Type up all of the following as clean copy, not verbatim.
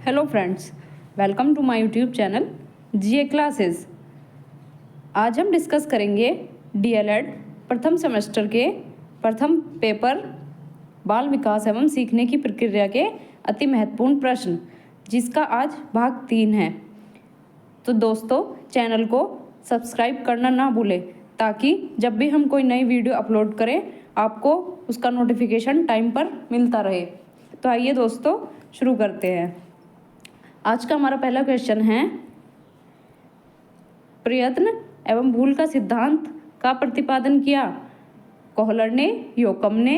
Hello friends, welcome to my YouTube channel GA classes. आज हम discuss करेंगे DElEd प्रथम सेमेस्टर के प्रथम पेपर बाल विकास एवं सीखने की प्रक्रिया के अति महत्वपूर्ण प्रश्न, जिसका आज भाग 3 है। तो दोस्तों, चैनल को सब्सक्राइब करना ना भूलें ताकि जब भी हम कोई नई वीडियो अपलोड करें आपको उसका नोटिफिकेशन टाइम पर मिलता रहे। तो आइए दोस्तों, शुरू करते हैं। आज का हमारा पहला क्वेश्चन है, प्रयत्न एवं भूल का सिद्धांत का प्रतिपादन किया? कोहलर ने, योकम ने,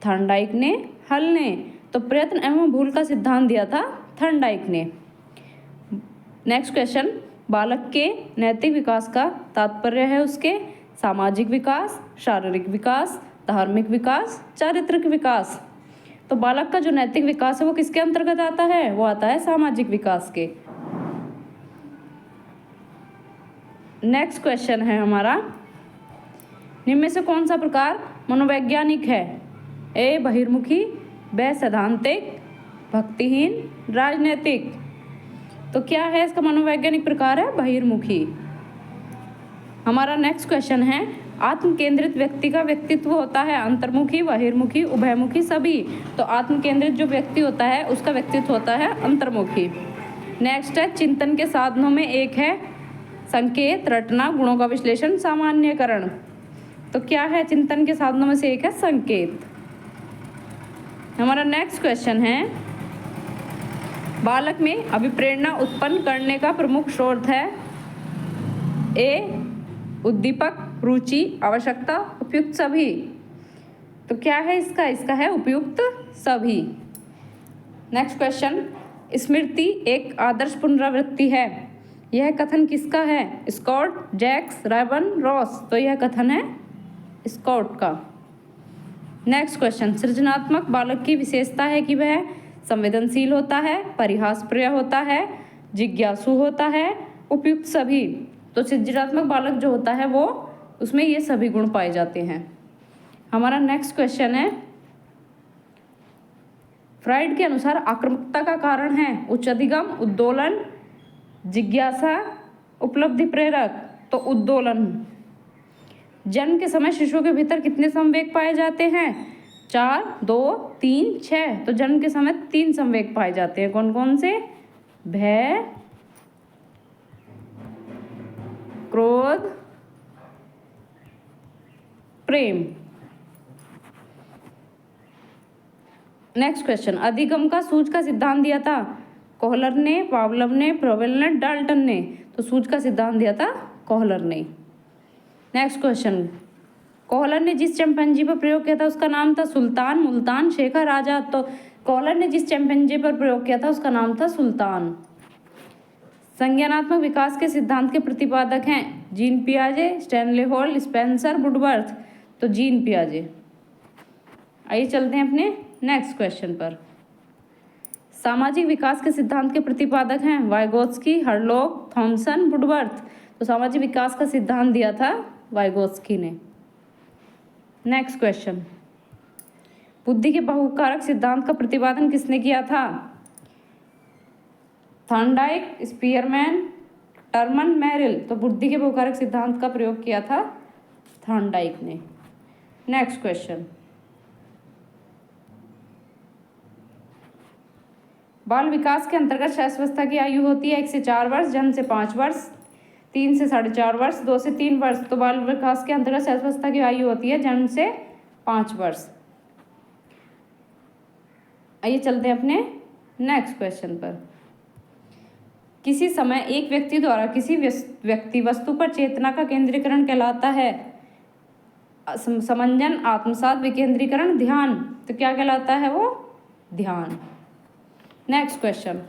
थॉर्नडाइक ने, हल ने। तो प्रयत्न एवं भूल का सिद्धांत दिया था थॉर्नडाइक ने। नेक्स्ट क्वेश्चन, बालक के नैतिक विकास का तात्पर्य है उसके सामाजिक विकास, शारीरिक विकास, धार्मिक विकास, चारित्रिक विकास। तो बालक का जो नैतिक विकास है वो किसके अंतर्गत आता है? वो आता है सामाजिक विकास के। नेक्स्ट क्वेश्चन है हमारा, निम्न में से कौन सा प्रकार मनोवैज्ञानिक है? ए बहिर्मुखी, ब सैद्धांतिक, भक्तिहीन, राजनैतिक। तो क्या है इसका मनोवैज्ञानिक प्रकार? है बहिर्मुखी। हमारा नेक्स्ट क्वेश्चन है, आत्म केंद्रित व्यक्ति का व्यक्तित्व होता है अंतर्मुखी, बहिर्मुखी, उभयमुखी, सभी। तो आत्म केंद्रित जो व्यक्ति होता है उसका व्यक्तित्व होता है अंतर्मुखी। नेक्स्ट है, चिंतन के साधनों में एक है संकेत, रटना, गुणों का विश्लेषण, सामान्यकरण। तो क्या है चिंतन के साधनों में से एक है संकेत। हमारा नेक्स्ट क्वेश्चन है, बालक में अभिप्रेरणा उत्पन्न करने का प्रमुख स्रोत है? ए उद्दीपक, रुचि, आवश्यकता, उपयुक्त सभी। तो क्या है इसका है उपयुक्त सभी। नेक्स्ट क्वेश्चन, स्मृति एक आदर्श पुनरावृत्ति है, यह कथन किसका है? Scott, Jacks, Raven, Ross. तो यह कथन है स्कॉट का। नेक्स्ट क्वेश्चन, सृजनात्मक बालक की विशेषता है कि वह संवेदनशील होता है, परिहासप्रिय होता है, जिज्ञासु होता है, उपयुक्त सभी। तो सृजनात्मक बालक जो होता है वो उसमें ये सभी गुण पाए जाते हैं। हमारा नेक्स्ट क्वेश्चन है, फ्राइड के अनुसार आक्रामकता का कारण है उच्च अधिगम, उद्दोलन, जिज्ञासा, उपलब्धि प्रेरक। तो उद्दोलन। जन्म के समय शिशु के भीतर कितने संवेग पाए जाते हैं? 4, 2, 3, 6। तो जन्म के समय 3 संवेग पाए जाते हैं। कौन कौन से? भय, क्रोध, प्रेम। नेक्स्ट क्वेश्चन, अधिगम का सूझ का सिद्धांत दिया था कोहलर ने, पावलोव ने, फ्रोबेल ने, डाल्टन ने। तो सूझ का सिद्धांत दिया था कोहलर ने। नेक्स्ट क्वेश्चन, कोहलर ने जिस चिंपैंजी पर प्रयोग किया था उसका नाम था सुल्तान, मुल्तान, शेखर, आजाद। तो कोहलर ने जिस चिंपैंजी पर प्रयोग किया था उसका नाम था सुल्तान। संज्ञानात्मक विकास के सिद्धांत के प्रतिपादक हैं जीन पियाजे, स्टैनले हॉल, स्पेंसर, वुडवर्थ। तो जीन पियाजे। आइए चलते हैं अपने नेक्स्ट क्वेश्चन पर। सामाजिक विकास के सिद्धांत के प्रतिपादक हैं वाइगोत्स्की, हरलॉक, थॉमसन, वुडवर्थ। तो सामाजिक विकास का सिद्धांत दिया था वाइगोत्स्की ने। नेक्स्ट क्वेश्चन, बुद्धि के बहुकारक सिद्धांत का प्रतिपादन किसने किया था? Thorndike, Spearman, Terman, Merrill. तो बुद्धि के बहुकारक सिद्धांत का प्रयोग किया था थॉर्नडाइक ने। नेक्स्ट क्वेश्चन, बाल विकास के अंतर्गत शैशवावस्था की आयु होती है 1 से 4 वर्ष, जन्म से 5 वर्ष, 3 से 4.5 वर्ष, 2 से 3 वर्ष। तो बाल विकास के अंतर्गत शैशवावस्था की आयु होती है जन्म से 5 वर्ष। आइए चलते हैं अपने नेक्स्ट क्वेश्चन पर। किसी समय एक व्यक्ति द्वारा किसी व्यक्ति वस्तु पर चेतना का केंद्रीकरण कहलाता है? समंजन, आत्मसात, विकेंद्रीकरण, ध्यान। तो क्या कहलाता है वो? ध्यान। नेक्स्ट क्वेश्चन,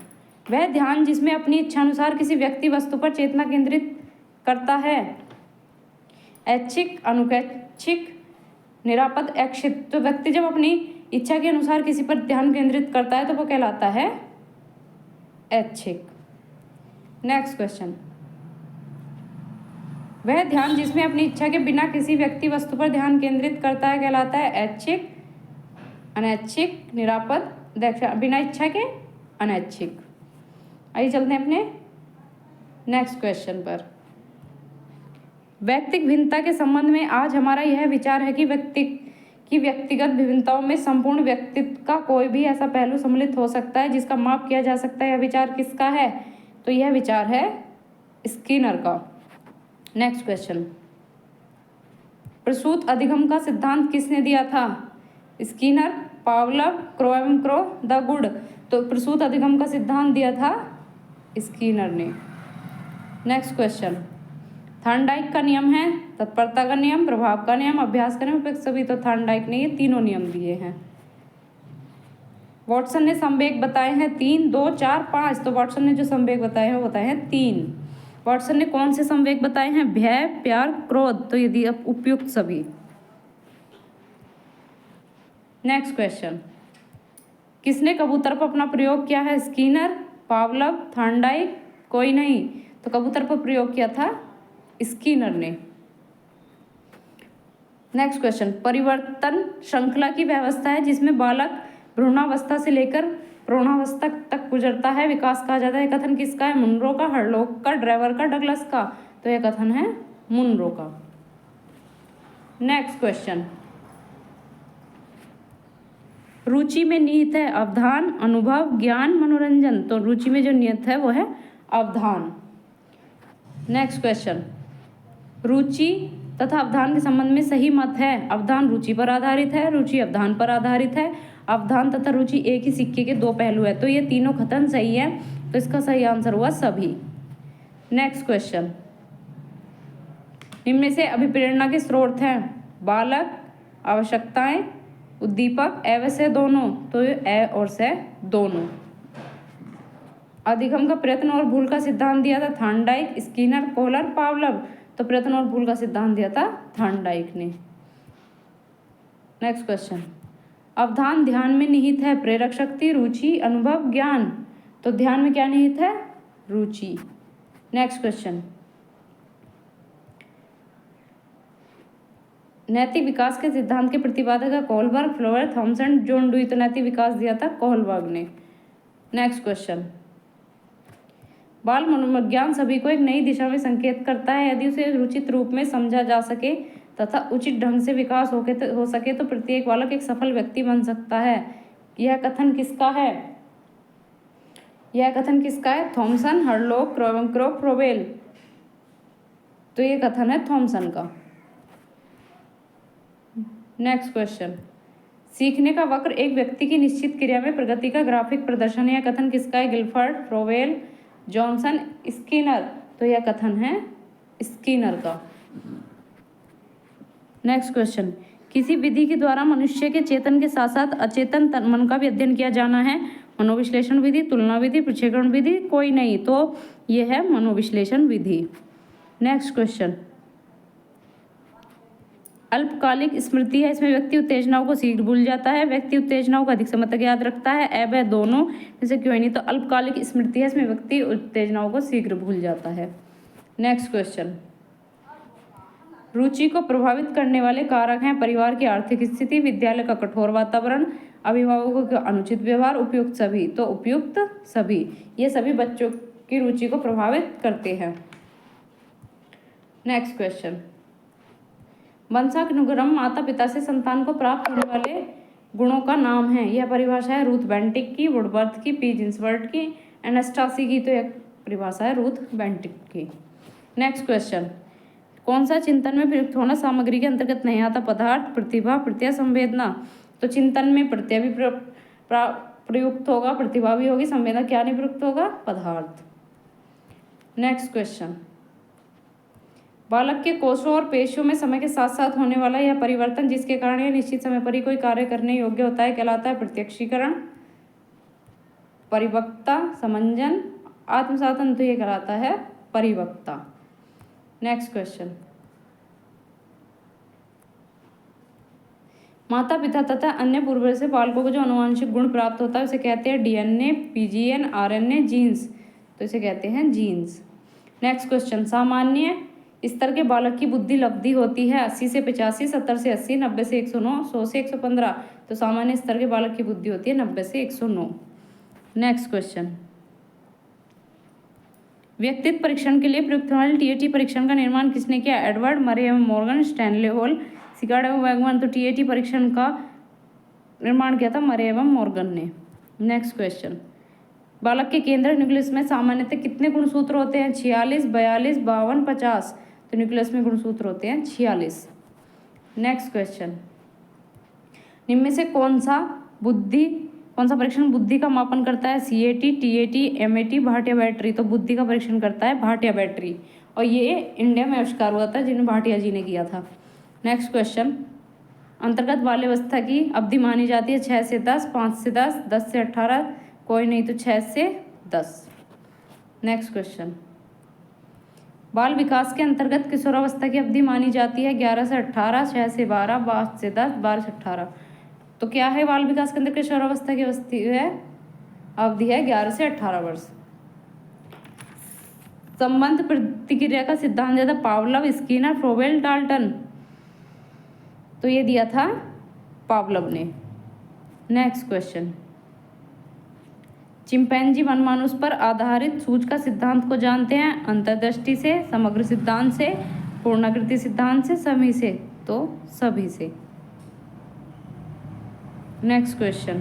वह ध्यान जिसमें अपनी इच्छानुसार किसी व्यक्ति वस्तु पर चेतना केंद्रित करता है? ऐच्छिक, अनुकैच्छिक, निरापद, ऐच्छिक। तो व्यक्ति जब अपनी इच्छा के अनुसार किसी पर ध्यान केंद्रित करता है तो वो कहलाता है ऐच्छिक। नेक्स्ट क्वेश्चन, वह ध्यान जिसमें अपनी इच्छा के बिना किसी व्यक्ति वस्तु पर ध्यान केंद्रित करता है कहलाता है ऐच्छिक, अनैच्छिक, निरापद, बिना इच्छा के, अनैच्छिक। आइए चलते हैं अपने नेक्स्ट क्वेश्चन पर। व्यक्तिगत भिन्नता के संबंध में आज हमारा यह विचार है कि व्यक्तिगत विभिन्नताओं में संपूर्ण व्यक्तित्व का कोई भी ऐसा पहलू सम्मिलित हो सकता है जिसका माप किया जा सकता है। यह विचार किसका है? तो यह विचार है स्किनर का। नेक्स्ट क्वेश्चन, प्रसूत अधिगम का सिद्धांत किसने दिया था? स्किनर, पावलव, क्रो एवं क्रो, द गुड। तो प्रसूत अधिगम का सिद्धांत दिया था स्किनर ने। नेक्स्ट क्वेश्चन, थॉर्नडाइक का नियम है तत्परता का नियम, प्रभाव का नियम, अभ्यास का नियम, उपयुक्त सभी। तो थॉर्नडाइक ने ये तीनों नियम दिए हैं। वॉटसन ने संवेग बताए हैं 3, 2, 4, 5। तो वॉटसन ने जो संवेग बताए हैं वो बताए हैं 3। वॉटसन ने कौन से संवेग बताए हैं? भय, प्यार, क्रोध। तो यदि उपयुक्त सभी। नेक्स्ट क्वेश्चन, किसने कबूतर पर अपना प्रयोग किया है? स्किनर, पावलव, थॉर्नडाइक, कोई नहीं। तो कबूतर पर प्रयोग किया था स्किनर ने। नेक्स्ट क्वेश्चन, परिवर्तन श्रृंखला की व्यवस्था है जिसमें बालक भ्रूणावस्था से लेकर प्रौढ़ावस्था तक गुजरता है, विकास कहा जाता है। कथन किसका है? मुनरो का, हरलॉक का, ड्राइवर का, डगलस का। तो यह कथन है मुनरो का। नेक्स्ट क्वेश्चन, रुचि में निहित है अवधान, अनुभव, ज्ञान, मनोरंजन। तो रुचि में जो निहित है वो है अवधान। नेक्स्ट क्वेश्चन, रुचि तथा अवधान के संबंध में सही मत है। अवधान रुचि पर आधारित है, रुचि अवधान पर आधारित है। अवधान तथा रुचि एक ही सिक्के के दो पहलू है। तो ये तीनों कथन सही है। तो इसका सही आंसर हुआ सभी। नेक्स्ट क्वेश्चन, इनमें से अभिप्रेरणा के स्रोत हैं बालक, आवश्यकताएं, उद्दीपक, ए व से दोनों। तो ये ए और से दोनों। अधिगम का प्रयत्न और भूल का सिद्धांत दिया था थॉर्नडाइक, स्किनर, कोहलर, पावलव। तो प्रयत्न और भूल का सिद्धांत दिया था थॉर्नडाइक ने। नेक्स्ट क्वेश्चन, अवधान ध्यान में निहित है प्रेरक शक्ति, रुचि, अनुभव, ज्ञान। तो ध्यान में क्या निहित है? रुचि। नेक्स्ट क्वेश्चन, नैतिक विकास के सिद्धांत के प्रतिपादक है Kohlberg, Flower, Thomson, John Dewey. तो नैतिक विकास दिया था कोहलबर्ग ने। नेक्स्ट क्वेश्चन, बाल मनोविज्ञान सभी को एक नई दिशा में संकेत करता है यदि उसे उचित रूप में समझा जा सके तथा उचित ढंग से विकास हो सके तो प्रत्येक बालक एक सफल व्यक्ति बन सकता है। यह कथन किसका है? यह कथन किसका है? Thomson, Hurlock, Crow, Froebel. तो यह कथन है थॉमसन का। नेक्स्ट क्वेश्चन, सीखने का वक्र एक व्यक्ति की निश्चित क्रिया में प्रगति का ग्राफिक प्रदर्शन। यह कथन किसका है? Gilford, फ्रोवेल, Johnson, Skinner. तो यह कथन है स्किनर का। नेक्स्ट क्वेश्चन, किसी विधि के द्वारा मनुष्य के चेतन के साथ साथ अचेतन मन का भी अध्ययन किया जाना है। मनोविश्लेषण विधि, तुलना विधि, प्रक्षेपण विधि, कोई नहीं। तो यह है मनोविश्लेषण विधि। नेक्स्ट क्वेश्चन, अल्पकालिक स्मृति है, इसमें व्यक्ति उत्तेजनाओं को शीघ्र भूल जाता है, व्यक्ति उत्तेजनाओं को अधिक समय तक याद रखता है। ए व दोनों में से क्यों नहीं? तो अल्पकालिक स्मृति है, इसमें व्यक्ति उत्तेजनाओं को शीघ्र भूल जाता है। नेक्स्ट क्वेश्चन, रुचि को प्रभावित करने वाले कारक हैं परिवार की आर्थिक स्थिति, विद्यालय का कठोर वातावरण, अभिभावकों का अनुचित व्यवहार, उपयुक्त सभी। तो उपयुक्त सभी, ये सभी बच्चों की रुचि को प्रभावित करते हैं। नेक्स्ट क्वेश्चन, वंशानुक्रम माता पिता से संतान को प्राप्त होने वाले गुणों का नाम है। यह परिभाषा है रूथ बेंटिक की, वुडवर्थ की, पी जिन्सबर्ग की, एनास्टासी की। तो यह परिभाषा है रूथ बेंटिक की। नेक्स्ट क्वेश्चन, कौन सा चिंतन में प्रयुक्त होना सामग्री के अंतर्गत नहीं आता? पदार्थ, प्रतिभा, प्रत्यय, संवेदना। तो चिंतन में प्रत्यय भी प्रयुक्त होगा, प्रतिभा भी होगी, संवेदना क्या नहीं प्रयुक्त होगा? पदार्थ। नेक्स्ट क्वेश्चन, बालक के कोषों और पेशियों में समय के साथ साथ होने वाला यह परिवर्तन जिसके कारण यह निश्चित समय पर ही कोई कार्य करने योग्य होता है कहलाता है प्रत्यक्षीकरण, परिपक्वता, समंजन, आत्मसाधन। तो यह कहलाता है परिपक्वता। नेक्स्ट क्वेश्चन, माता पिता तथा अन्य पूर्वज से बालकों को जो आनुवंशिक गुण प्राप्त होता है उसे कहते हैं डीएनए, पीजीएन, आरएनए, जीन्स। तो इसे कहते हैं जीन्स। नेक्स्ट क्वेश्चन, सामान्य स्तर के बालक की बुद्धि लब्धि होती है 80 से 85, 70 से 80, 90 से 109, 100 से 115। तो सामान्य स्तर के बालक की बुद्धि होती है 90 से 109। नेक्स्ट क्वेश्चन, व्यक्तित्व परीक्षण के लिए प्रयुक्त होने वाले टीएटी परीक्षण का निर्माण किसने किया? एडवर्ड मरे एवं मॉर्गन स्टैनले हॉल, सिकार्ड एवं वैगमैन। तो टीएटी परीक्षण का निर्माण किया था मरे एवं मॉर्गन ने। नेक्स्ट क्वेश्चन, बालक के केंद्र न्यूक्लियस में सामान्यतः कितने गुणसूत्र होते हैं? 46, 42, 52, 50। तो न्यूक्लियस में गुणसूत्र होते हैं 46। नेक्स्ट क्वेश्चन, निम्न में से कौन सा परीक्षण बुद्धि का मापन करता है? CAT, TAT, MAT, Bhatia battery. तो बुद्धि का परीक्षण करता है भाटिया बैटरी, और ये इंडिया में आविष्कार हुआ था जिन्हें भाटिया जी ने किया था। नेक्स्ट क्वेश्चन, अंतर्गत बाल्यावस्था की अवधि मानी जाती है 6 से 10, 5 से 10, 10 से 18, कोई नहीं तो 6 से 10। नेक्स्ट क्वेश्चन, बाल विकास के अंतर्गत किशोरावस्था की अवधि मानी जाती है 11 से 18, 6 से 12, 5 से 10, 12 से 18। तो क्या है बाल विकास के अंदर किशोरावस्था की अवधि है 11 से 18 वर्ष। संबंध प्रतिक्रिया का सिद्धांत दिया था पावलव, स्किनर, फ्रोबेल, डाल्टन। तो ये दिया था पावलव ने। नेक्स्ट क्वेश्चन, चिंपैंजी वनमानुष पर आधारित सूझ का सिद्धांत को जानते हैं? अंतर्दृष्टि से, समग्र सिद्धांत से, पूर्णाकृति सिद्धांत से, सभी से। तो सभी से। नेक्स्ट क्वेश्चन,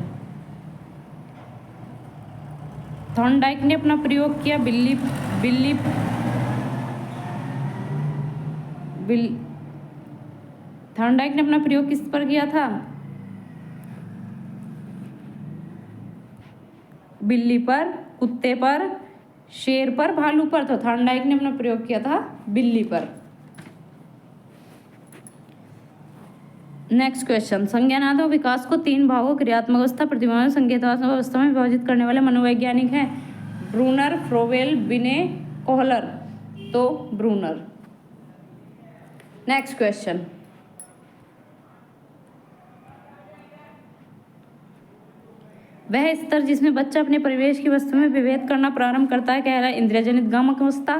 थॉर्नडाइक ने अपना प्रयोग किया थॉर्नडाइक ने अपना प्रयोग किस पर किया था? बिल्ली पर, कुत्ते पर, शेर पर, भालू पर। तो थॉर्नडाइक ने अपना प्रयोग किया था बिल्ली पर। नेक्स्ट क्वेश्चन, संज्ञानात्मक विकास को 3 भागों क्रियात्मक अवस्था, प्रतिमात्मक, संकेतात्मक अवस्था में विभाजित करने वाले मनोवैज्ञानिक हैं? ब्रूनर, फ्रोवेल, बिने, कोहलर। तो ब्रूनर। नेक्स्ट क्वेश्चन, वह स्तर जिसमें बच्चा अपने परिवेश की वस्तु में विभेद करना प्रारंभ करता है कहलाता है इंद्रियजनित गामक अवस्था,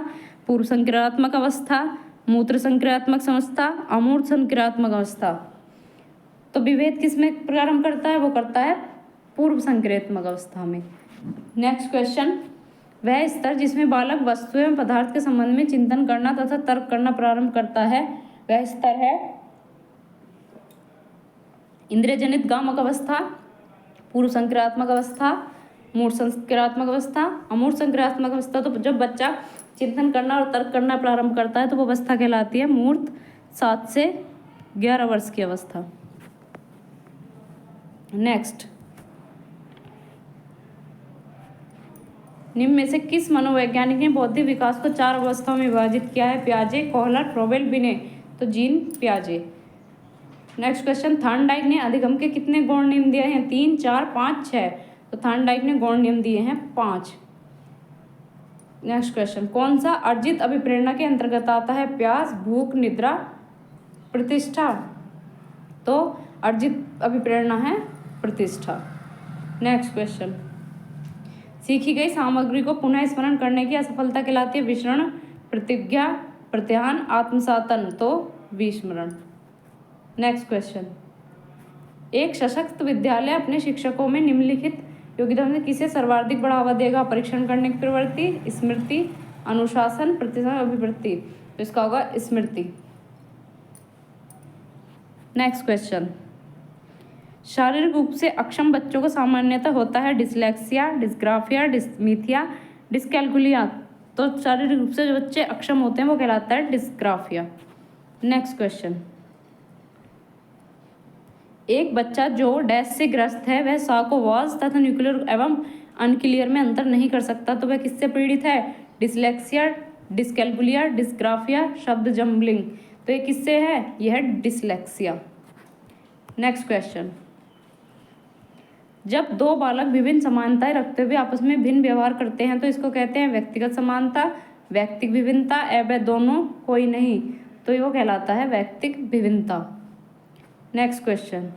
पूर्व संक्रियात्मक अवस्था, मूत्र संक्रियात्मक अवस्था, अमूर्त संक्रियात्मक अवस्था। तो विभेद किसमें प्रारंभ करता है? वो करता है पूर्व संक्रियात्मक अवस्था में। नेक्स्ट क्वेश्चन, वह स्तर जिसमें बालक वस्तु एवं पदार्थ के संबंध में चिंतन करना तथा तर्क करना प्रारंभ करता है, वह स्तर है इंद्रियजनित गामक अवस्था, पूर्व संक्रियात्मक अवस्था, मूर्त संक्रियात्मक अवस्था, अमूर्त संक्रियात्मक अवस्था। तो जब बच्चा चिंतन करना और तर्क करना प्रारंभ करता है तो वो अवस्था कहलाती है मूर्त 7 से 11 वर्ष की अवस्था। नेक्स्ट, निम्न में से किस मनोवैज्ञानिक ने बौद्धिक विकास को 4 अवस्थाओं में विभाजित किया है? पियाजे, कोहलर, फ्रोबेल, बिने। तो जीन पियाजे। नेक्स्ट क्वेश्चन, थॉर्नडाइक ने अधिगम के कितने गौण नियम दिए हैं? 3, 4, 5, 6। तो थॉर्नडाइक ने गौण नियम दिए हैं 5। नेक्स्ट क्वेश्चन, कौन सा अर्जित अभिप्रेरणा के अंतर्गत आता है? प्यास, भूख, निद्रा, प्रतिष्ठा। तो अर्जित अभिप्रेरणा है प्रतिष्ठा। नेक्स्ट क्वेश्चन, सीखी गई सामग्री को पुनः स्मरण करने की असफलता कहलाती है विस्मरण, प्रतिज्ञा, प्रत्याहार, आत्मसातन। तो विस्मरण। नेक्स्ट क्वेश्चन, एक सशक्त विद्यालय अपने शिक्षकों में निम्नलिखित योग्यता में किसे सर्वाधिक बढ़ावा देगा? परीक्षण करने की प्रवृत्ति, स्मृति, अनुशासन, प्रतिशत, अभिवृत्ति। तो इसका होगा स्मृति। नेक्स्ट क्वेश्चन, शारीरिक रूप से अक्षम बच्चों को सामान्यतः होता है डिसलेक्सिया, डिस्ग्राफिया, डिस्मीथिया, डिस्कैल्कुलिया। तो शारीरिक रूप से जो बच्चे अक्षम होते हैं वो कहलाता है डिस्ग्राफिया। नेक्स्ट क्वेश्चन, एक बच्चा जो डैश से ग्रस्त है वह साइकोवॉज तथा न्यूक्लियर एवं अनक्लियर में अंतर नहीं कर सकता, तो वह किससे पीड़ित है? डिसलेक्सिया, डिस्कैल्कुलिया, डिस्ग्राफिया, शब्द जम्बलिंग। तो ये किससे है? यह है डिसलेक्सिया। नेक्स्ट क्वेश्चन, जब 2 बालक विभिन्न समानताएं रखते हुए आपस में भिन्न व्यवहार करते हैं तो इसको कहते हैं व्यक्तिगत समानता, वैयक्तिक विभिन्नता, एवं दोनों, कोई नहीं। तो वो कहलाता है वैयक्तिक विभिन्नता। नेक्स्ट क्वेश्चन,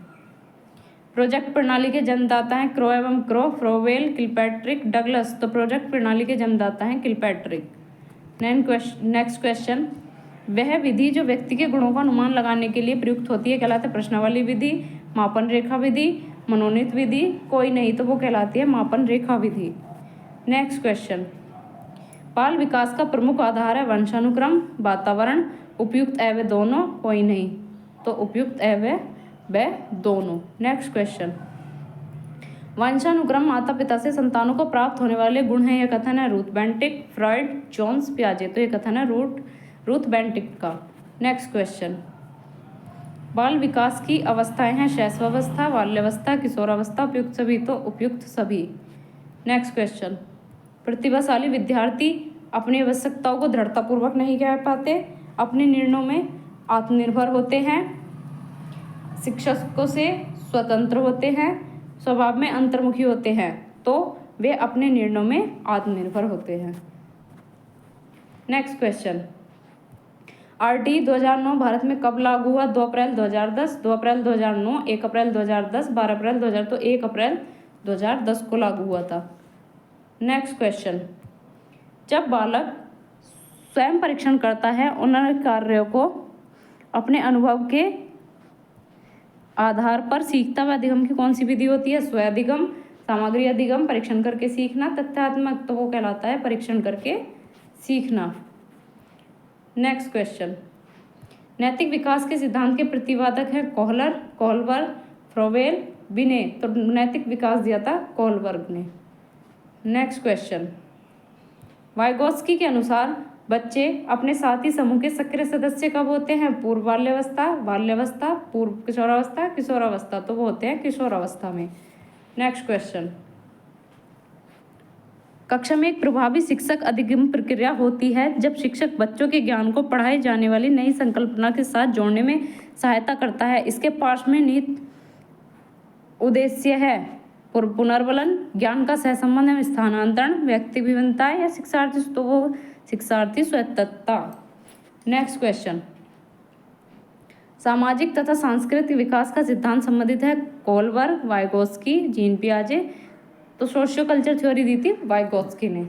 प्रोजेक्ट प्रणाली के जन्मदाता हैं क्रो एवं क्रो, फ्रोवेल, किलपैट्रिक, डगलस। तो प्रोजेक्ट प्रणाली के जन्मदाता हैं किलपैट्रिक। नेक्स्ट क्वेश्चन, वह विधि जो व्यक्ति के गुणों का अनुमान लगाने के लिए प्रयुक्त होती है कहलाता है प्रश्नावली विधि, मापन रेखा विधि, मनोनीत विधि, कोई नहीं। तो वो कहलाती है मापन रेखा विधि। नेक्स्ट क्वेश्चन, बाल विकास का प्रमुख आधार है वंशानुक्रम, वातावरण, उपयुक्त एवं दोनों, कोई नहीं। तो उपयुक्त एवं व दोनों। नेक्स्ट क्वेश्चन, वंशानुक्रम माता पिता से संतानों को प्राप्त होने वाले गुण हैं, यह कथन है रूथ बेंटिक, फ्रॉइड, जोन्स, पियाजे। तो यह कथन है रूथ बेंटिक का। नेक्स्ट क्वेश्चन, बाल विकास की अवस्थाएं हैं शैशवावस्था, बाल्यावस्था, किशोरावस्था, उपयुक्त सभी। तो उपयुक्त सभी। नेक्स्ट क्वेश्चन, प्रतिभाशाली विद्यार्थी अपनी आवश्यकताओं को दृढ़तापूर्वक नहीं कह पाते, अपने निर्णयों में आत्मनिर्भर होते हैं, शिक्षकों से स्वतंत्र होते हैं, स्वभाव में अंतर्मुखी होते हैं। तो वे अपने निर्णयों में आत्मनिर्भर होते हैं। नेक्स्ट क्वेश्चन, आरटी 2009 भारत में कब लागू हुआ? 2 अप्रैल 2010, 2 अप्रैल 2009, 1 अप्रैल 2010, 12 अप्रैल 2000। तो 1 अप्रैल 2010 को लागू हुआ था। नेक्स्ट क्वेश्चन, जब बालक स्वयं परीक्षण करता है उन कार्यों को अपने अनुभव के आधार पर सीखता व अधिगम की कौन सी विधि होती है? स्वाधिगम, सामग्री अधिगम, परीक्षण करके सीखना, तथ्यात्मक। तो वो कहलाता है परीक्षण करके सीखना। नेक्स्ट क्वेश्चन, नैतिक विकास के सिद्धांत के प्रतिपादक हैं कोहलर, कोहलबर्ग, फ्रोवेल, बिने। तो नैतिक विकास दिया था कोहलबर्ग ने। नेक्स्ट क्वेश्चन, वाइगोत्स्की के अनुसार बच्चे अपने साथी समूह के सक्रिय सदस्य कब होते हैं? पूर्व बाल्यावस्था, बाल्यावस्था, पूर्व किशोरावस्था, किशोरावस्था। तो वो होते हैं किशोरावस्था में। नेक्स्ट क्वेश्चन, कक्षा में एक प्रभावी शिक्षक अधिगम प्रक्रिया होती है जब शिक्षक बच्चों के ज्ञान को पढ़ाई जाने वाली नई संकल्पना के साथ जोड़ने में सहायता करता है। इसके पार्श्व में निहित उद्देश्य है पुनर्बलन, ज्ञान का सहसंबंध एवं स्थानांतरण, व्यक्ति विभिन्नताएं या शिक्षार्थी। तो वो शिक्षार्थी स्वायत्तता। नेक्स्ट क्वेश्चन, सामाजिक तथा सांस्कृतिक विकास का सिद्धांत संबंधित है कोहलबर्ग, वाइगोत्स्की, जीन पियाजे। तो सोशियो कल्चर थ्योरी दी थी वाइगोत्स्की ने।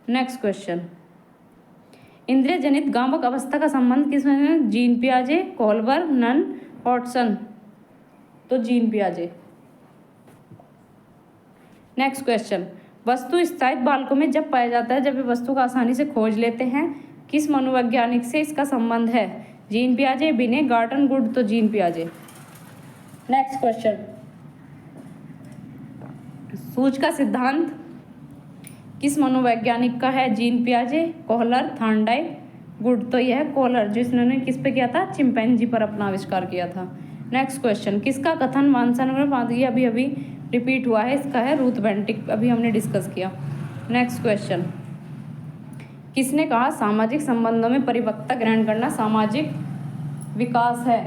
नेक्स्ट क्वेश्चन, इंद्रिय जनित गामक अवस्था का संबंध किसमें है? जीन पियाजे, कोहलबर्ग, नन, हॉटसन। तो जीन पियाजे। नेक्स्ट क्वेश्चन, वस्तु स्थायित्व बालकों में जब पाया जाता है जब वे वस्तु को आसानी से खोज लेते हैं, किस मनोवैज्ञानिक से इसका संबंध है? जीन पियाजे, बिने, गार्टन, गुड। तो जीन पियाजे। नेक्स्ट क्वेश्चन, सूझ का सिद्धांत किस मनोवैज्ञानिक का है? जीन पियाजे, कोहलर, थॉर्नडाइक, गुड। तो यह कोहलर जिसने किस पे किया था? चिंपैंजी पर अपना आविष्कार किया था। नेक्स्ट क्वेश्चन, किसका कथन वंशानुक्रम? ये अभी अभी रिपीट हुआ है, इसका है रूथ बेंटिक, अभी हमने डिस्कस किया। नेक्स्ट क्वेश्चन, किसने कहा सामाजिक संबंधों में परिपक्वता ग्रहण करना सामाजिक विकास है?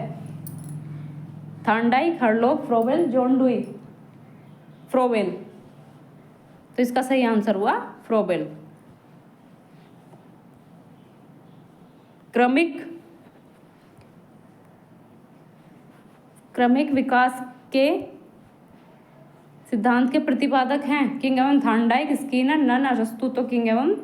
Thorndike, Hurlock, Froebel, John Dewey. Froebel. तो इसका सही आंसर हुआ फ्रोवेल। क्रमिक विकास के सिद्धांत के प्रतिपादक हैं किंग एवं थॉर्नडाइक, स्किनर, नन, अरस्तु। तो किंग एवं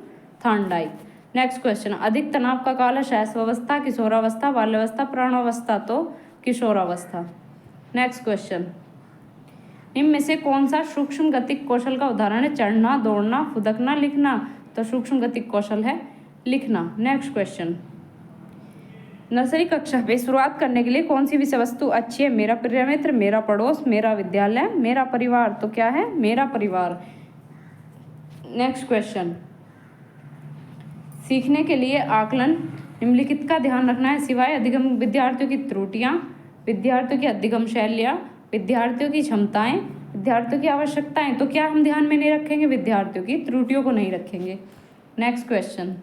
थॉर्नडाइक। नेक्स्ट क्वेश्चन, अधिक तनाव का काल है शैशवावस्था, किशोरावस्था, बाल्यावस्था, प्रौढ़ावस्था। तो किशोरावस्था। नेक्स्ट क्वेश्चन, निम्न में से कौन सा सूक्ष्म गतिक कौशल का उदाहरण है? चढ़ना, दौड़ना, फुदकना, लिखना। तो सूक्ष्म गतिक कौशल है लिखना। नेक्स्ट क्वेश्चन, नर्सरी कक्षा में शुरुआत करने के लिए कौन सी विषय वस्तु अच्छी है? मेरा प्रिय मित्र, मेरा पड़ोस, मेरा विद्यालय, मेरा परिवार। तो क्या है? मेरा परिवार। नेक्स्ट क्वेश्चन, सीखने के लिए आकलन निम्नलिखित का ध्यान रखना है सिवाय अधिगम विद्यार्थियों की त्रुटियां, विद्यार्थियों की अधिगम शैलियाँ, विद्यार्थियों की क्षमताएं, विद्यार्थियों की आवश्यकताएं। तो क्या हम ध्यान में नहीं रखेंगे? विद्यार्थियों की त्रुटियों को नहीं रखेंगे। नेक्स्ट क्वेश्चन,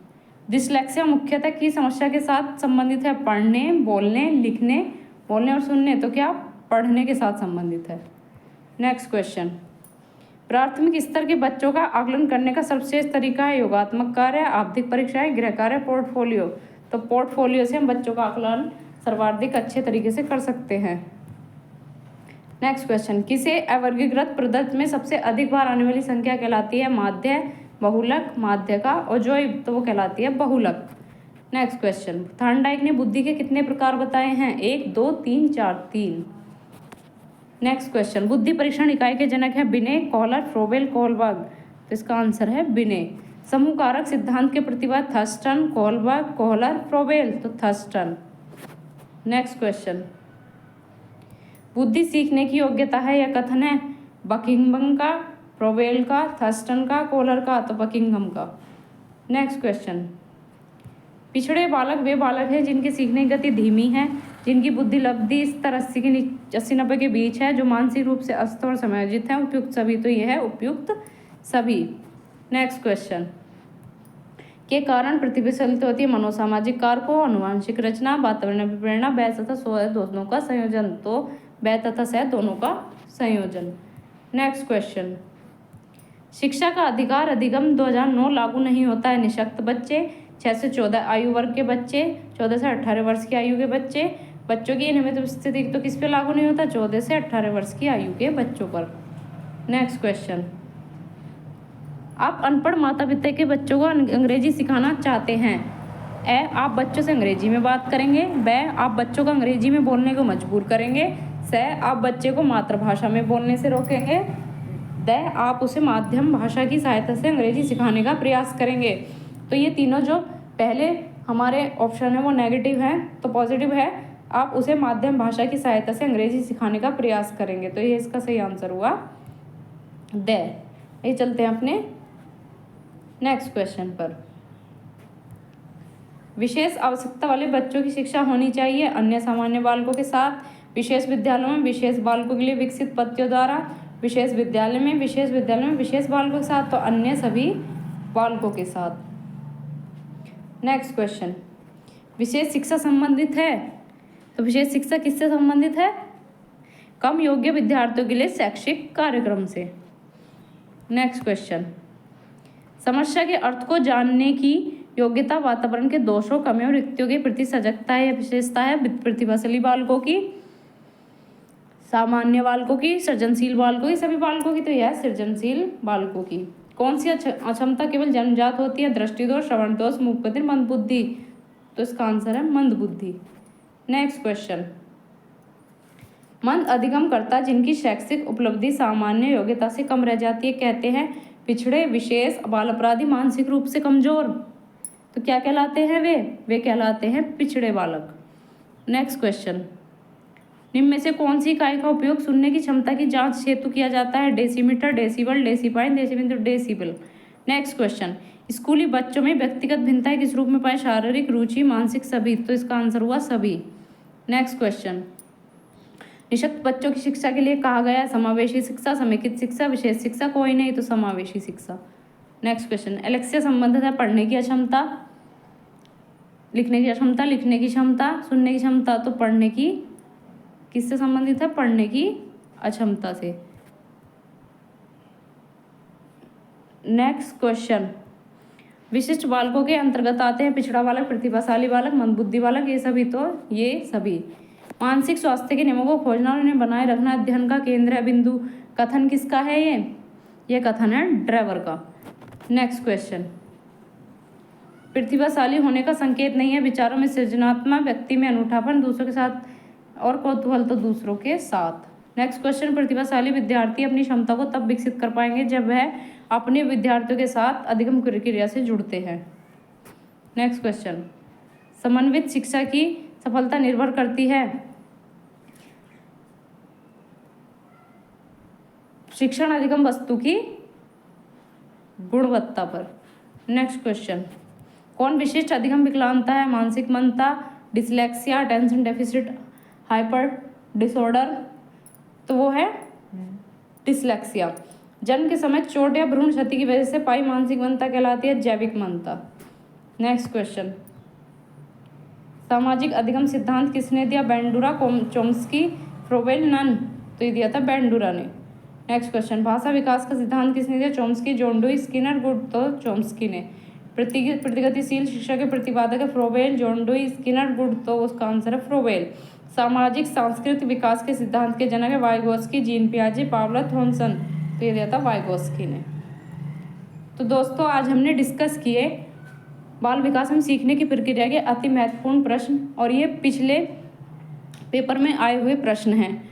डिस्लेक्सिया मुख्यतः की समस्या के साथ संबंधित है? पढ़ने, बोलने, लिखने, बोलने और सुनने। तो क्या पढ़ने के साथ संबंधित है। नेक्स्ट क्वेश्चन, प्राथमिक स्तर के बच्चों का आकलन करने का सर्वश्रेष्ठ तरीका है योगात्मक कार्य, आवधिक परीक्षाएं, गृह कार्य, पोर्टफोलियो। तो पोर्टफोलियो से हम बच्चों का आकलन सर्वाधिक अच्छे तरीके से कर सकते हैं। नेक्स्ट क्वेश्चन, किसे अवर्गीकृत पदार्थ में सबसे अधिक बार आने वाली संख्या कहलाती है? माध्य, बहुलक, माध्यका और जोइब। तो वो कहलाती है बहुलक। नेक्स्ट क्वेश्चन, थॉर्नडाइक ने बुद्धि के कितने प्रकार बताए हैं? 1, 2, 3, 4। 3। नेक्स्ट क्वेश्चन, बुद्धि परीक्षण इकाई के जनक है बिने, कोहलर, फ्रोवेल, कोहलबर्ग। तो इसका आंसर है बिने। समूह कारक सिद्धांत के प्रतिपादक थर्स्टन, कोहलबर्ग, कोहलर, फ्रोबेल। तो थर्स्टन। नेक्स्ट क्वेश्चन, बुद्धि सीखने की योग्यता है, यह कथन है बकिंघम का, फ्रोबेल का, थर्स्टन का, कोहलर का। तो बकिंघम का। नेक्स्ट क्वेश्चन, पिछड़े बालक वे बालक हैं जिनकी सीखने की गति धीमी है, जिनकी बुद्धि लब्धि स्तर 80-90 के बीच है, जो मानसिक रूप से अस्वस्थ और समायोजित है। उपयुक्त सभी। तो यह है उपयुक्त सभी। नेक्स्ट क्वेश्चन, के कारण पृथ्वी विचलित होती है, मनोसामाजिक कारकों, अनुवांशिक रचना, वातावरण प्रेरणा, वय तथा स्वय दोनों का संयोजन। तो वय तथा सह दोनों का संयोजन। नेक्स्ट क्वेश्चन, शिक्षा का अधिकार अधिगम 2009 लागू नहीं होता है। निःशक्त बच्चे, 6 से 14 आयु वर्ग के बच्चे, 14 से 18 वर्ष की आयु के बच्चों की नियमित उपस्थिति तो किस पे लागू नहीं होता? 14 से 18 वर्ष की आयु के बच्चों पर। नेक्स्ट क्वेश्चन, आप अनपढ़ माता पिता के बच्चों को अंग्रेजी सिखाना चाहते हैं। ए, आप बच्चों से अंग्रेजी में बात करेंगे। ब, आप बच्चों को अंग्रेजी में बोलने को मजबूर करेंगे। स, आप बच्चे को मातृभाषा में बोलने से रोकेंगे। द, आप उसे माध्यम भाषा की सहायता से अंग्रेजी सिखाने का प्रयास करेंगे। तो ये तीनों जो पहले हमारे ऑप्शन है वो नेगेटिव है, तो पॉजिटिव है आप उसे माध्यम भाषा की सहायता से अंग्रेजी सिखाने का प्रयास करेंगे। तो ये इसका सही आंसर हुआ द। ये चलते हैं अपने नेक्स्ट क्वेश्चन पर। विशेष आवश्यकता वाले बच्चों की शिक्षा होनी चाहिए अन्य सामान्य बालकों के साथ, विशेष विद्यालयों में विशेष बालकों के लिए विकसित पद्धतियों द्वारा, विशेष विद्यालय में विशेष बालकों के साथ, तो अन्य सभी बालकों के साथ। नेक्स्ट क्वेश्चन, विशेष शिक्षा संबंधित है, तो विशेष शिक्षा किससे संबंधित है? कम योग्य विद्यार्थियों के लिए शैक्षिक कार्यक्रम से। नेक्स्ट क्वेश्चन, समस्या के अर्थ को जानने की योग्यता वातावरण के दोषों, कमियों और रिक्तियों के प्रति सजगता है, विशेषता है प्रतिभाशाली बालकों की, सामान्य बालकों की, सृजनशील बालकों की, सभी बालकों की। तो यह सृजनशील बालकों की। कौन सी अक्षमता केवल जन्मजात होती है? दृष्टि दोष, श्रवण दोष, मूक बधिर, मंद बुद्धि। तो इसका आंसर है मंद बुद्धि। नेक्स्ट क्वेश्चन, मंद अधिगमकर्ता जिनकी शैक्षिक उपलब्धि सामान्य योग्यता से कम रह जाती है कहते हैं पिछड़े, विशेष, बाल अपराधी, मानसिक रूप से कमजोर। तो क्या कहलाते हैं वे कहलाते हैं पिछड़े बालक। नेक्स्ट क्वेश्चन, निम्न में से कौन सी इकाई का उपयोग सुनने की क्षमता की जांच हेतु किया जाता है? डेसीमीटर, डेसीबल, डेसीपाइन, डेसीबिंदु, डेसीबल। नेक्स्ट क्वेश्चन, स्कूली बच्चों में व्यक्तिगत भिन्नताएं किस रूप में पाए? शारीरिक, रुचि, मानसिक, सभी। तो इसका आंसर हुआ सभी। नेक्स्ट क्वेश्चन, निःशक्त बच्चों की शिक्षा के लिए कहा गया समावेशी शिक्षा, समेकित शिक्षा, विशेष शिक्षा, कोई नहीं तो समावेशी शिक्षा। नेक्स्ट क्वेश्चन, एलेक्सिया संबंधित है पढ़ने की अक्षमता, लिखने की अक्षमता, लिखने की क्षमता, सुनने की क्षमता। तो पढ़ने की किससे संबंधित है? पढ़ने की अक्षमता से। नेक्स्ट क्वेश्चन, विशिष्ट बालकों के अंतर्गत आते हैं पिछड़ा बालक, प्रतिभाशाली बालक, मंदबुद्धि बालक। ये सभी। तो ये सभी। मानसिक स्वास्थ्य के नियमों को खोजना और उन्हें बनाए रखना अध्ययन का केंद्र है बिंदु। कथन किसका है ये कथन है ड्राइवर का। नेक्स्ट क्वेश्चन, प्रतिभाशाली होने का संकेत नहीं है विचारों में सृजनात्मक, व्यक्ति में अनूठापन, दूसरों के साथ और कौतूहल तो दूसरों के साथ। नेक्स्ट क्वेश्चन, प्रतिभाशाली विद्यार्थी अपनी क्षमता को तब विकसित कर पाएंगे जब वह अपने विद्यार्थियों के साथ अधिगम प्रक्रिया से जुड़ते हैं। नेक्स्ट क्वेश्चन, समन्वित शिक्षा की सफलता निर्भर करती है शिक्षण अधिगम वस्तु की गुणवत्ता पर। नेक्स्ट क्वेश्चन, कौन विशिष्ट अधिगम विकलांगता है? मानसिक मंदता, dyslexia, attention deficit hyper disorder. तो वो है डिसलेक्सिया। जन्म के समय चोट या भ्रूण क्षति की वजह से पाई मानसिक मंदता कहलाती है जैविक मंदता। नेक्स्ट क्वेश्चन, सामाजिक अधिगम सिद्धांत किसने दिया? Bandura, Chomsky, Froebel, none. तो ये दिया था बेंडूरा ने। नेक्स्ट क्वेश्चन, भाषा विकास का सिद्धांत किसने दिया? Chomsky, John dewy, Skinner, good. तो चोम्स्की ने। प्रतिगतिशील शिक्षा के प्रतिपादक है Froebel, John dewy, Skinner, good. तो उसका आंसर है फ्रोबेल। सामाजिक सांस्कृतिक विकास के सिद्धांत के जनक है वाइगोस्की, जीन पियाजे, पावला, थॉमसन। तो ये दिया था वाइगोस्की ने। तो दोस्तों आज हमने डिस्कस किए बाल विकास में सीखने की प्रक्रिया के अति महत्वपूर्ण प्रश्न, और ये पिछले पेपर में आए हुए प्रश्न हैं।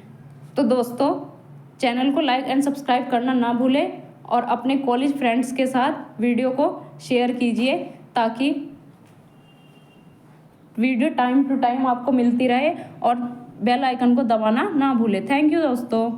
तो दोस्तों चैनल को लाइक एंड सब्सक्राइब करना ना भूलें और अपने कॉलेज फ्रेंड्स के साथ वीडियो को शेयर कीजिए ताकि वीडियो टाइम टू टाइम आपको मिलती रहे और बेल आइकन को दबाना ना भूलें। थैंक यू दोस्तों।